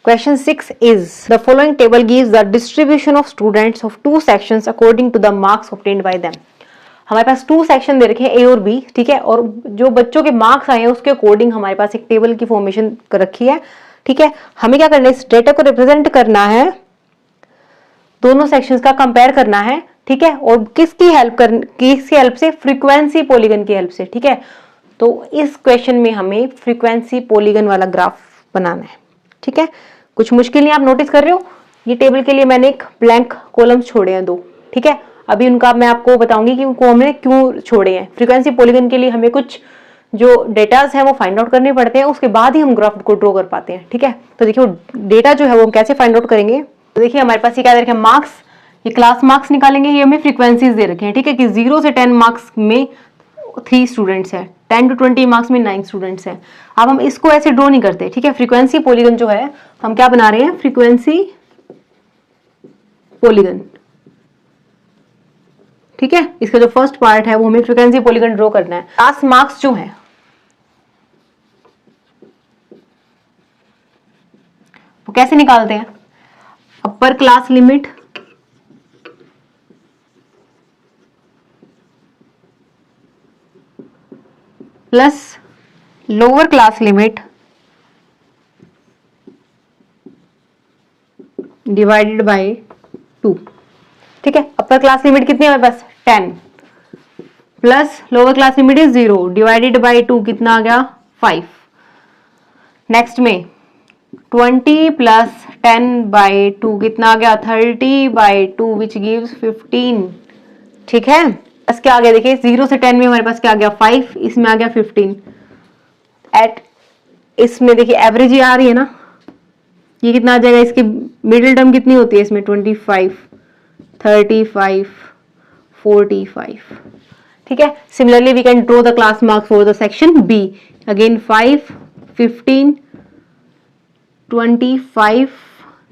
Question 6 is the following table gives the distribution of students of two sections according to the marks obtained by them. हमारे पास 2 section दे रखे हैं ए और B, ठीक है, और जो बच्चों के मार्क्स आए हैं उसके अकॉर्डिंग हमारे पास एक टेबल की फॉर्मेशन कर रखी है, ठीक है। हमें क्या करना है, इस डेटा को रिप्रेजेंट करना है, दोनों सेक्शंस का कंपेयर करना है, ठीक है, और किसकी हेल्प से, फ्रीक्वेंसी पॉलीगन की हेल्प से, ठीक है। तो इस क्वेश्चन में हमें फ्रीक्वेंसी पॉलीगन वाला ग्राफ बनाना है, ठीक है। कुछ मुश्किल नहीं, आप नोटिस कर रहे हो, ये टेबल के लिए मैंने एक ब्लैंक कॉलम्स छोड़े हैं 2, ठीक है। अभी उनका मैं आपको बताऊंगी कि उनको हमने क्यों छोड़े हैं। फ्रीक्वेंसी पॉलीगन के लिए हमें कुछ जो डेटाज हैं वो फाइंड आउट करने पड़ते हैं, उसके बाद ही हम ग्राफ को ड्रॉ कर पाते हैं, ठीक है। तो देखिए डेटा जो है वो हम कैसे फाइंड आउट करेंगे। तो देखिए हमारे पास ये क्या दे रखे हैं, मार्क्स, ये क्लास मार्क्स निकालेंगे, ये हमें फ्रीक्वेंसीज दे रखे हैं, ठीक है, कि 0 से 10 मार्क्स में 3 स्टूडेंट्स हैं, 10 to 20 मार्क्स में 9 स्टूडेंट्स हैं। अब हम इसको ऐसे ड्रॉ नहीं करते, ठीक है। फ्रीक्वेंसी पॉलीगन जो है हम क्या बना रहे हैं, फ्रीक्वेंसी पॉलीगन, ठीक है। इसका जो फर्स्ट पार्ट है वो हमें फ्रीक्वेंसी पॉलीगन ड्रॉ करना है। क्लास मार्क्स जो है वो कैसे निकालते हैं, अपर class limit plus lower class limit divided by 2, ठीक है। अपर क्लास लिमिट कितनी है हमारे पास, 10 plus lower class limit is 0 divided by 2, कितना आ गया 5। नेक्स्ट में 20 प्लस 10 बाय 2 कितना आ गया 30 बाय 2 विच गिव्स 15, ठीक है। बस क्या आ गया, देखिए 0 से 10 में हमारे पास क्या आ गया 5, इसमें आ गया 15। एट इसमें देखिए एवरेज ही आ रही है ना, ये कितना आ जाएगा, इसकी मिडिल टर्म कितनी होती है इसमें 25, 35, 45, ठीक है। Similarly we can draw the class marks for the section B, again 5, 15, 25,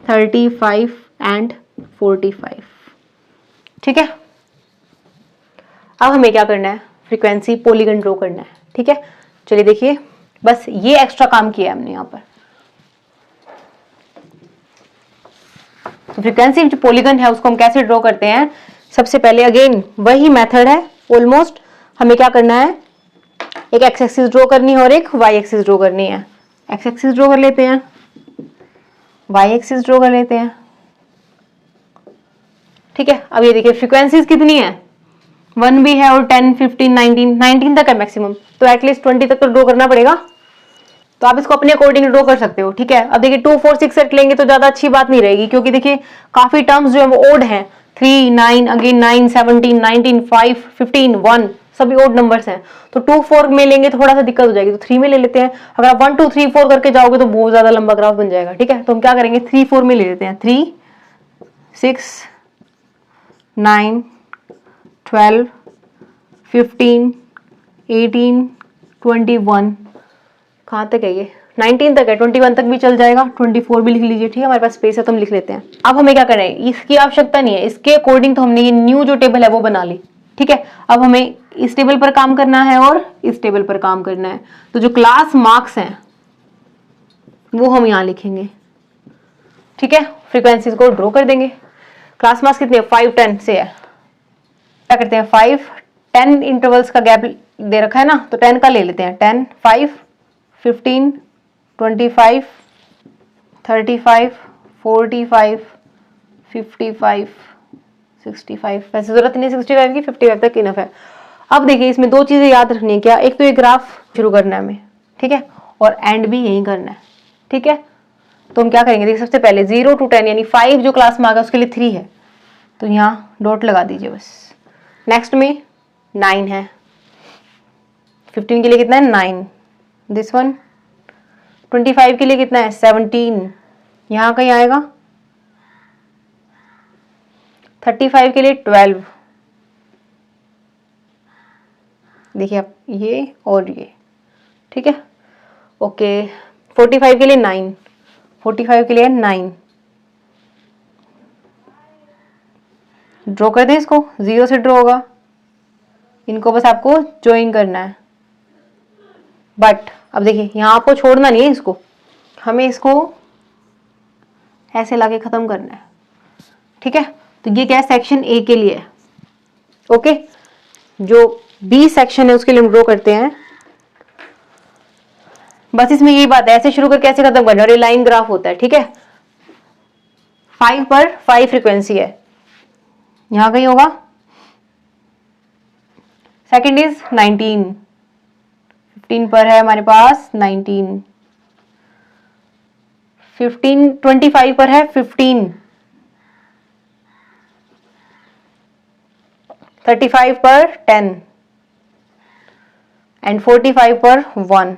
35 and 45, ठीक है। अब हमें क्या करना है, फ्रीक्वेंसी पॉलीगन ड्रॉ करना है, ठीक है। चलिए देखिए, बस ये एक्स्ट्रा काम किया है हमने यहां पर। तो फ्रीक्वेंसी जो पॉलीगन है उसको हम कैसे ड्रॉ करते हैं, सबसे पहले अगेन वही मेथड है ऑलमोस्ट। हमें क्या करना है, एक एक्स एक्सिस ड्रॉ करनी है और एक वाई एक्सिस ड्रॉ करनी है। एक्स एक्सिस ड्रॉ कर लेते हैं, वाई एक्सिस ड्रॉ कर लेते हैं, ठीक है। अब ये देखिए फ्रीक्वेंसीज कितनी है, 1 भी है और 10, 15, 19 तक है मैक्सिमम, तो एटलीस्ट 20 तक तो ड्रॉ करना पड़ेगा। तो आप इसको अपने अकॉर्डिंग ड्रॉ कर सकते हो, ठीक है। अब देखिए 2, 4, 6 सेट लेंगे तो ज्यादा अच्छी बात नहीं रहेगी, क्योंकि देखिए काफी टर्म्स जो है वो ओड हैं, 3, 9, अगेन 9, 17, 19, 5, 15, 1 सभी ओड नंबर्स हैं। तो 2, 4 में लेंगे तो थोड़ा सा दिक्कत हो जाएगी, तो 3 में ले लेते हैं। अगर आप 1, 2, 3, 4 करके जाओगे तो बहुत ज्यादा लंबा ग्राफ बन जाएगा, ठीक है। तो हम क्या करेंगे, 3, 4 में ले लेते हैं, 3, 6, 9, 12, 15, 18, 21, कहाँ तक है ये, 19 तक है, 21 तक भी चल जाएगा, 24 भी लिख लीजिए, ठीक है। हमारे पास स्पेस है तो हम लिख लेते हैं। अब हमें क्या करना है, इसकी आवश्यकता नहीं है, इसके अकॉर्डिंग तो हमने ये न्यू जो टेबल है वो बना ली, ठीक है। अब हमें इस टेबल पर काम करना है और इस टेबल पर काम करना है। तो जो क्लास मार्क्स हैं वो हम यहाँ लिखेंगे, ठीक है। फ्रीक्वेंसीज को ड्रॉ कर देंगे। क्लास मार्क्स कितनी है, 5, 10 से है। क्या करते हैं, 5, 10 इंटरवल्स का गैप दे रखा है ना, तो 10 का ले लेते हैं, 10, 5, 15, 25, 35, 45, 55, 65, वैसे जरूरत नहीं 65 की, 55 तक इनफ है। अब देखिए इसमें 2 चीजें याद रखनी है, क्या, एक तो ये ग्राफ शुरू करना है हमें, ठीक है, और एंड भी यही करना है, ठीक है। तो हम क्या करेंगे, देखिए सबसे पहले 0 to 10 यानी 5 जो क्लास मार्क है उसके लिए 3 है, तो यहाँ डॉट लगा दीजिए बस। नेक्स्ट में 9 है, 15 के लिए कितना है 9, दिस वन 25 के लिए कितना है 17, यहाँ कहीं आएगा, 35 के लिए 12, देखिए आप ये और ये, ठीक है, ओके। 45 के लिए 9, 45 के लिए 9, ड्रॉ कर दें इसको, 0 से ड्रॉ होगा, इनको बस आपको ज्वाइन करना है। बट अब देखिए यहाँ आपको छोड़ना नहीं है इसको, हमें इसको ऐसे लाके खत्म करना है, ठीक है। तो ये क्या है, सेक्शन ए के लिए। ओके, जो बी सेक्शन है उसके लिए हम ड्रॉ करते हैं। बस इसमें यही बात है, ऐसे शुरू करके ऐसे खत्म करना, और ये लाइन ग्राफ होता है, ठीक है। 5 पर 5 फ्रीक्वेंसी है, यहां कहीं होगा। सेकंड इज 19, 15 पर है हमारे पास 19, 15 25 पर है 15, 35 पर 10 एंड 45 पर 1।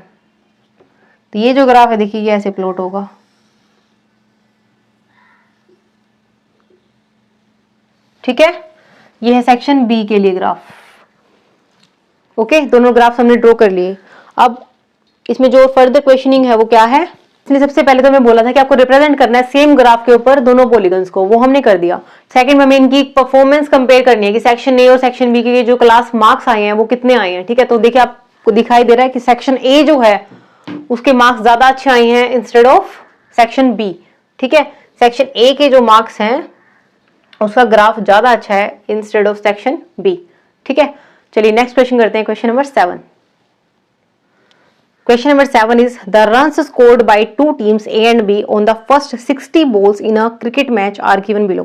तो ये जो ग्राफ है देखिए ये ऐसे प्लॉट होगा, ठीक है। ये है सेक्शन बी के लिए ग्राफ। ओके, दोनों ग्राफ हमने ड्रॉ कर लिए। अब इसमें जो फर्दर क्वेश्चनिंग है वो क्या है, इसलिए सबसे पहले तो मैं बोला था कि आपको रिप्रेजेंट करना है सेम ग्राफ के ऊपर दोनों पॉलीगन्स को, वो हमने कर दिया। सेकंड में हमें इनकी परफॉर्मेंस कंपेयर करनी है कि सेक्शन ए और सेक्शन बी के जो क्लास मार्क्स आए हैं वो कितने आए हैं, ठीक है। तो देखिए आपको दिखाई दे रहा है कि सेक्शन ए जो है उसके मार्क्स ज्यादा अच्छे आए हैं इंस्टेड ऑफ सेक्शन बी, ठीक है। सेक्शन ए के जो मार्क्स हैं उसका ग्राफ ज्यादा अच्छा है इंस्टेड ऑफ सेक्शन बी, ठीक है। चलिए नेक्स्ट क्वेश्चन करते हैं, question number 7। Question number 7 is the runs scored by two teams A and B on the first 60 balls in a cricket match are given below.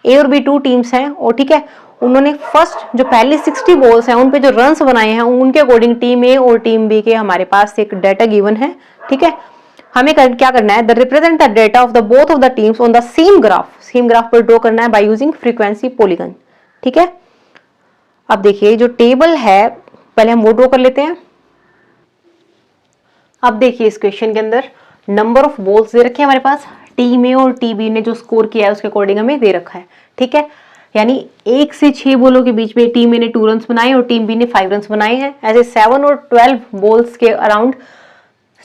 A और B 2 teams हैं और ठीक है, उन्होंने फर्स्ट जो पहली 60 बॉल्स हैं उन पे जो रन्स बनाए हैं उनके अकॉर्डिंग टीम ए और टीम बी के हमारे पास एक डाटा गिवन है, ठीक है। हमें क्या करना है, the represent the data of the both of the teams on the same graph पर ड्रॉ करना है बाय यूजिंग फ्रीक्वेंसी पॉलीगन, ठीक है। अब देखिए जो टेबल है पहले हम वो ड्रॉ कर लेते हैं। अब देखिए इस क्वेश्चन के अंदर नंबर ऑफ बॉल्स दे रखे हैं हमारे पास, टीम ए और टीम बी ने जो स्कोर किया है उसके अकॉर्डिंग हमें दे रखा है, ठीक है। यानी 1 से 6 बॉलों के बीच में टीम ए ने 2 रन बनाए और टीम बी ने 5 रन बनाए हैं। ऐसे 7 और 12 बॉल्स के अराउंड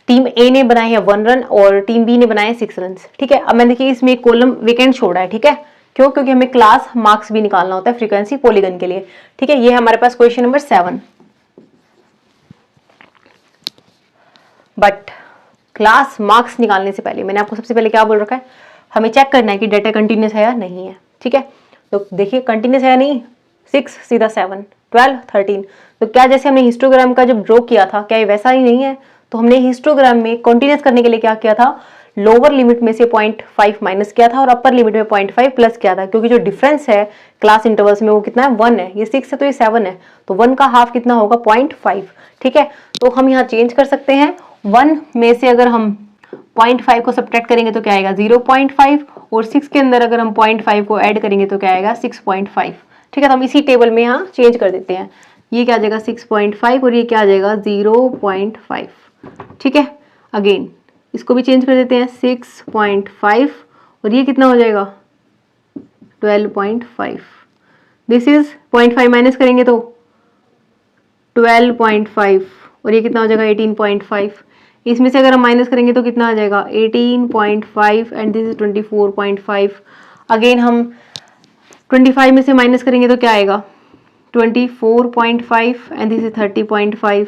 टीम ए ने बनाए हैं 1 रन और टीम बी ने बनाए 6 रन, ठीक है। अब मैंने देखिए इसमें एक कॉलम वेकेंट छोड़ा है, ठीक है। क्यों? क्योंकि हमें क्लास मार्क्स भी निकालना होता है फ्रीक्वेंसी पॉलीगन के लिए, ठीक है। ये हमारे पास question number 7। But class marks निकालने से पहले मैंने आपको सबसे पहले क्या बोल रखा है, हमें चेक करना है कि डेटा कंटिन्यूस है या नहीं है, ठीक है। तो देखिए कंटिन्यूस है या नहीं, 6 सीधा 7, 12, 13। तो क्या जैसे हमने हिस्टोग्राम का जब ड्रॉ किया था क्या ये वैसा ही नहीं है? तो हमने हिस्टोग्राम में कंटिन्यूस करने के लिए क्या किया था, लोअर लिमिट में से 0.5 माइनस किया था और अपर लिमिट में 0.5 प्लस किया था, क्योंकि जो डिफरेंस है क्लास इंटरवल्स में वो कितना है, 1 है। ये 6 है तो ये 7 है, तो 1 का हाफ कितना होगा, 0.5, ठीक है। तो हम यहाँ चेंज कर सकते हैं, 1 में से अगर हम 0.5 को सब्ट्रैक्ट करेंगे तो क्या आएगा, 0.5, और 6 के अंदर अगर हम 0.5 को ऐड करेंगे तो क्या आएगा, 6.5, ठीक है। तो हम इसी टेबल में यहाँ चेंज कर देते हैं, ये क्या आ जाएगा 6.5 और ये क्या आ जाएगा 0.5, ठीक है। अगेन इसको भी चेंज कर देते हैं, 6.5 और ये कितना हो जाएगा 12.5। दिस इज 0.5 माइनस करेंगे तो 12.5 और ये कितना हो जाएगा 18.5। इसमें से अगर हम माइनस करेंगे तो कितना आ जाएगा 18.5 एंड दिस इज 24.5। अगेन हम 25 में से माइनस करेंगे तो क्या आएगा 24.5 and this is 30.5।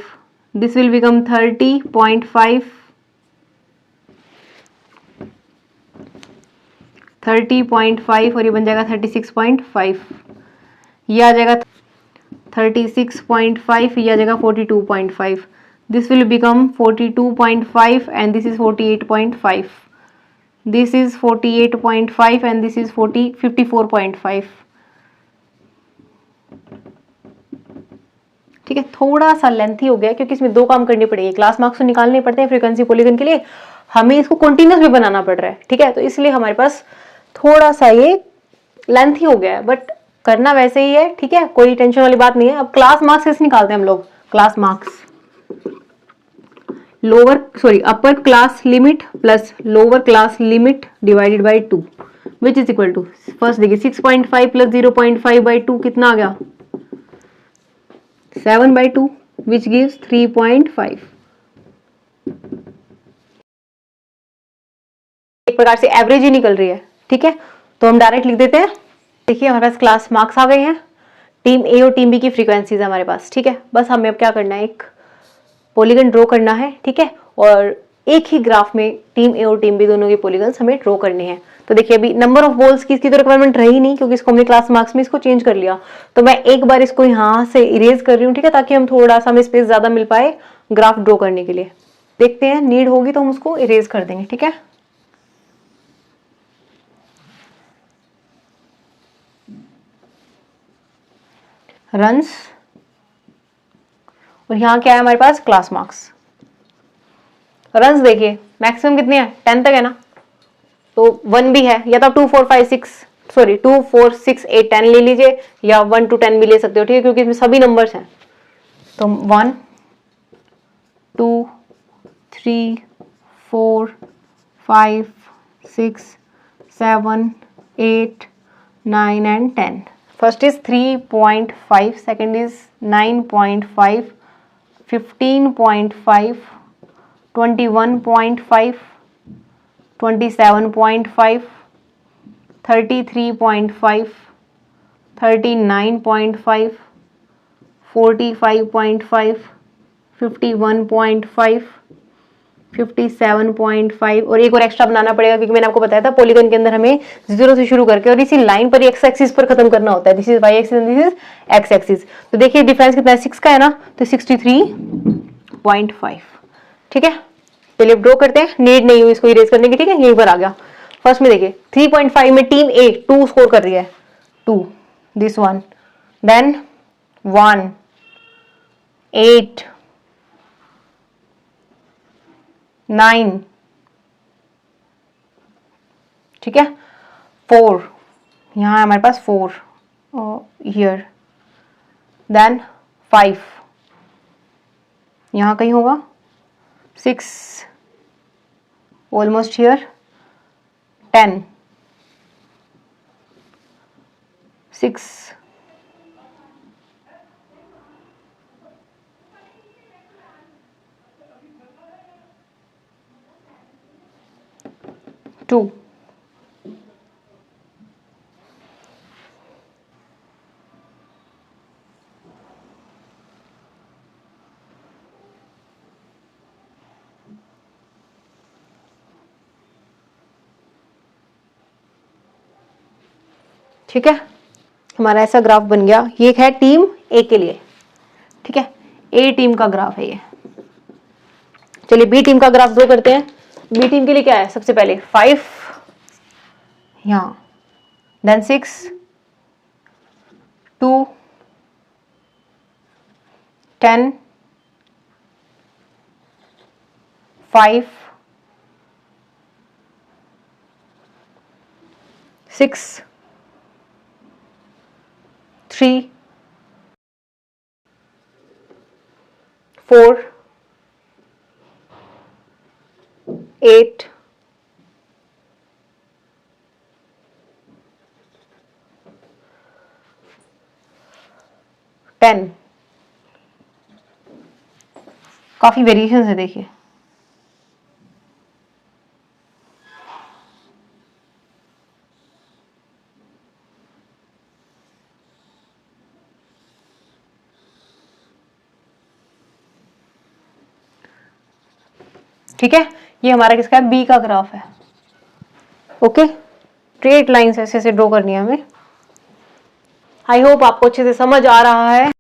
This will become 30.5, 30.5 और ये बन जाएगा 36.5। ये आ जाएगा 36.5, ये आ जाएगा 42.5। This will become 42.5 and this is 48.5। This is 48.5 and this is 54.5, ठीक है। थोड़ा सा लेंथी हो गया क्योंकि इसमें 2 काम करने पड़ेंगे, क्लास मार्क्स तो निकालने पड़ते हैं फ्रीक्वेंसी पॉलीगन के लिए, हमें इसको कंटिन्यूस भी बनाना पड़ रहा है, ठीक है। तो इसलिए हमारे पास थोड़ा सा ये लेंथी हो गया है, बट करना वैसे ही है, ठीक है, कोई टेंशन वाली बात नहीं है। अब क्लास मार्क्स कैसे निकालते हैं हम लोग, class marks upper class limit plus lower class limit divided by 2 which is equal to, first देखिए 6.5 प्लस 0.5 बाई 2 कितना आ गया 7/2 विच गिव्स 3.5। एक प्रकार से एवरेज ही निकल रही है, ठीक है। तो हम डायरेक्ट लिख देते हैं, देखिए हमारे पास क्लास मार्क्स आ गए हैं, टीम ए और टीम बी की फ्रीक्वेंसीज हमारे पास, ठीक है। बस हमें अब क्या करना है, एक पॉलीगन ड्रॉ करना है, ठीक है। और एक ही ग्राफ में टीम ए और टीम बी दोनों के पॉलीगन्स हमें ड्रॉ करने हैं। तो देखिए अभी नंबर ऑफ बॉल्स की इसकी तो रिक्वायरमेंट रही नहीं, क्योंकि इसको हमने क्लास मार्क्स में इसको चेंज कर लिया। तो मैं एक बार इसको यहाँ से इरेज कर रही हूँ, ठीक है, ताकि हम थोड़ा सा हमें स्पेस ज्यादा मिल पाए ग्राफ ड्रॉ करने के लिए। देखते हैं, नीड होगी तो हम उसको इरेज कर देंगे, ठीक है। रन्स, और यहाँ क्या है हमारे पास, क्लास मार्क्स। रन्स देखिए मैक्सिमम कितने हैं, 10 तक है ना, तो 1 भी है, या तो 2 4 5 6 सॉरी 2 4 6 8 10 ले लीजिए, या 1 to 10 भी ले सकते हो, ठीक है, क्योंकि इसमें सभी नंबर्स हैं। तो 1 2 3 4 5 6 7 8 9 and 10. First is 3.5, second is 9.5, 15.5, 21.5, 27.5, 33.5, 39.5, 45.5, 51.5, 57.5, और एक और एक्स्ट्रा बनाना पड़ेगा, क्योंकि मैंने आपको बताया था पॉलीगन के अंदर हमें 0 से शुरू करके और इसी लाइन पर एक्स एक्सिस पर खत्म करना होता है। This is Y axis and this is X axis. तो देखिए डिफरेंस कितना है, 6 का है ना, तो 63.5, ठीक है। चलिए ड्रॉ करते हैं, नीड नहीं हुई इसको इरेज करने की, ठीक है, यहीं पर आ गया। फर्स्ट में देखिए 3.5 में टीम ए 2 स्कोर कर रही है, 2 दिस वन, देन 1 8 9, ठीक है, 4, यहाँ है हमारे पास 4 हियर, देन 5 यहाँ कहीं होगा, 6 ऑलमोस्ट हियर, 10 6 2, ठीक है। हमारा ऐसा ग्राफ बन गया। ये है टीम ए के लिए, ठीक है, ए टीम का ग्राफ है ये। चलिए बी टीम का ग्राफ ड्रॉ करते हैं। बी टीम के लिए क्या है, सबसे पहले 5 यहां, देन 6 2 10 5 6 3 4 8 10। काफी वेरिएशंस है देखिए, ठीक है। ये हमारा किसका है, बी का ग्राफ है। ओके, स्ट्रेट लाइंस ऐसे ऐसे ड्रॉ करनी है हमें। आई होप आपको अच्छे से समझ आ रहा है।